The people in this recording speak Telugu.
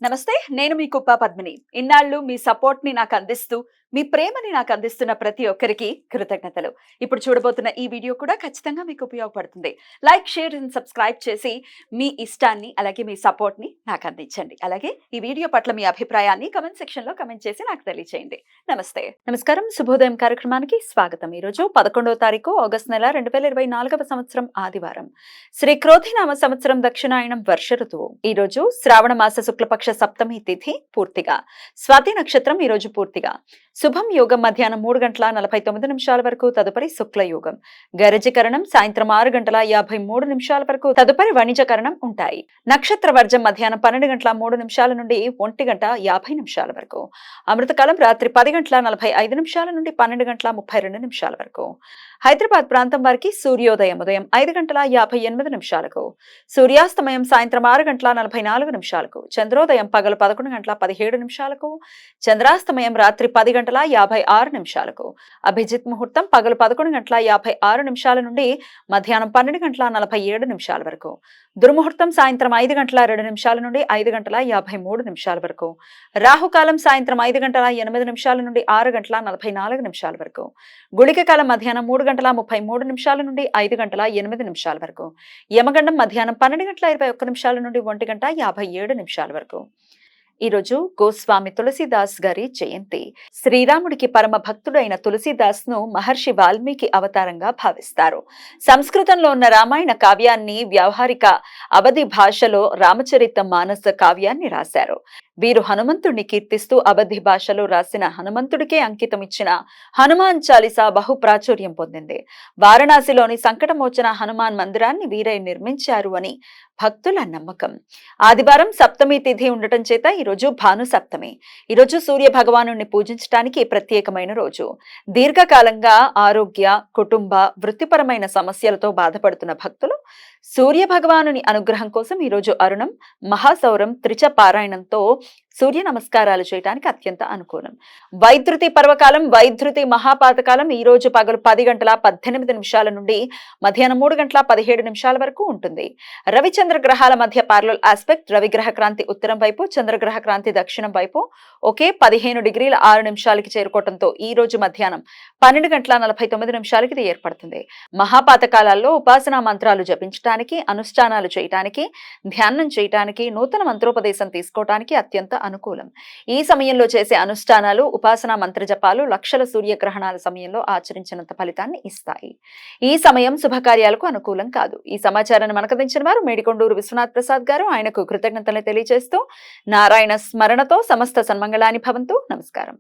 నమస్తే, నేను మీ కుప్ప పద్మిని. ఇన్నాళ్ళు మీ సపోర్ట్‌ని నాకందిస్తూ, మీ ప్రేమని నాకందిస్తున్న ప్రతి ఒక్కరికి కృతజ్ఞతలు. ఇప్పుడు చూడబోతున్న ఈ వీడియో కూడా ఖచ్చితంగా మీకు ఉపయోగపడుతుంది. లైక్, షేర్ అండ్ సబ్స్క్రైబ్ చేసి మీ ఇష్టాన్ని అలాగే మీ సపోర్ట్‌ని నాకందించండి. అలాగే ఈ వీడియో పట్ల మీ అభిప్రాయాన్ని కామెంట్ సెక్షన్‌లో కామెంట్ చేసి నాకు తెలియజేయండి. నమస్తే. నమస్కారం. శుభోదయం కార్యక్రమానికి స్వాగతం. ఈరోజు 11వ తారీఖు ఆగస్టు నెల 2024వ సంవత్సరం ఆదివారం. శ్రీ క్రోధినామ సంవత్సరం దక్షిణాయనం వర్ష ఋతువు. ఈరోజు శ్రావణ మాస శుక్లపక్ష సప్తమి తిథి పూర్తిగా. స్వాతి నక్షత్రం ఈరోజు పూర్తిగా. శుభం యోగం మధ్యాహ్నం 3:49 వరకు, తదుపరి శుక్లయోగం. గరజకరణం సాయంత్రం 6:53 వరకు, తదుపరి వణిజకరణం ఉంటాయి. నక్షత్ర వర్జం మధ్యాహ్నం 12:03 నుండి 1:50 వరకు. అమృతకాలం రాత్రి 10:45 నుండి 12:32 వరకు. హైదరాబాద్ ప్రాంతం వారికి సూర్యోదయం ఉదయం 5:58 సూర్యాస్తమయం సాయంత్రం 6:44 చంద్రోదయం పగలు 11:17 చంద్రాస్తమయం రాత్రి 10:56 అభిజిత్ ముహూర్తం పగలు 11:56 నుండి మధ్యాహ్నం 12:47 వరకు. దుర్ముహూర్తం సాయంత్రం 5:02 నుండి 5:53 వరకు. రాహుకాలం సాయంత్రం 5:08 నుండి 6:44 వరకు. గుళిక కాలం మధ్యాహ్నం 3:33 నుండి 5:08 వరకు. యమగండం మధ్యాహ్నం 12:21 నుండి 1:57 వరకు. ఈరోజు గోస్వామి తులసీదాస్ గారి జయంతి. శ్రీరాముడికి పరమ భక్తుడైన తులసీదాస్ ను మహర్షి వాల్మీకి అవతారంగా భావిస్తారు. సంస్కృతంలో ఉన్న రామాయణ కావ్యాన్ని వ్యవహారిక అవధి భాషలో రామచరిత మానస కావ్యాన్ని రాశారు. వీరు హనుమంతుడిని కీర్తిస్తూ అవధి భాషలో రాసిన హనుమంతుడికే అంకితం ఇచ్చిన హనుమాన్ చాలీసా బహు ప్రాచుర్యం పొందింది. వారణాసిలోని సంకటమోచన హనుమాన్ మందిరాన్ని వీరే నిర్మించారు అని భక్తుల నమ్మకం. ఆదివారం సప్తమి తిథి ఉండటం చేత ఈరోజు భాను సప్తమి. ఈరోజు సూర్య భగవాను పూజించడానికి ప్రత్యేకమైన రోజు. దీర్ఘకాలంగా ఆరోగ్య, కుటుంబ, వృత్తిపరమైన సమస్యలతో బాధపడుతున్న భక్తులు సూర్య భగవానుని అనుగ్రహం కోసం ఈరోజు అరుణం, మహాసౌరం, త్రిచ పారాయణంతో సూర్య నమస్కారాలు చేయడానికి అత్యంత అనుకూలం. వైద్యుతి పర్వకాలం, వైద్యుతి మహాపాతకాలం ఈ రోజు పగలు 10:18 నుండి మధ్యాహ్నం 3:17 వరకు ఉంటుంది. రవిచంద్ర గ్రహాల మధ్య పారలల్ ఆస్పెక్ట్. రవిగ్రహ క్రాంతి ఉత్తరం వైపు, చంద్రగ్రహ క్రాంతి దక్షిణం వైపు ఒకే 15:06 చేరుకోవడంతో ఈ రోజు మధ్యాహ్నం 12:49 ఇది ఏర్పడుతుంది. మహాపాతకాలాల్లో ఉపాసనా మంత్రాలు జపించడానికి, అనుష్ఠానాలు చేయటానికి, ధ్యానం చేయటానికి, నూతన మంత్రోపదేశం తీసుకోవటానికి అత్యంత అనుకూలం. ఈ సమయంలో చేసే అనుష్ఠానాలు, ఉపాసనా మంత్ర జపాలు లక్షల సూర్యగ్రహణాల సమయంలో ఆచరించినంత ఫలితాన్ని ఇస్తాయి. ఈ సమయం శుభకార్యాలకు అనుకూలం కాదు. ఈ సమాచారాన్ని మనకందించిన వారు మేడికొండూరు విశ్వనాథ్ ప్రసాద్ గారు. ఆయనకు కృతజ్ఞతలు తెలియజేస్తూ నారాయణ స్మరణతో సమస్త సన్మంగళాని భవంతు. నమస్కారం.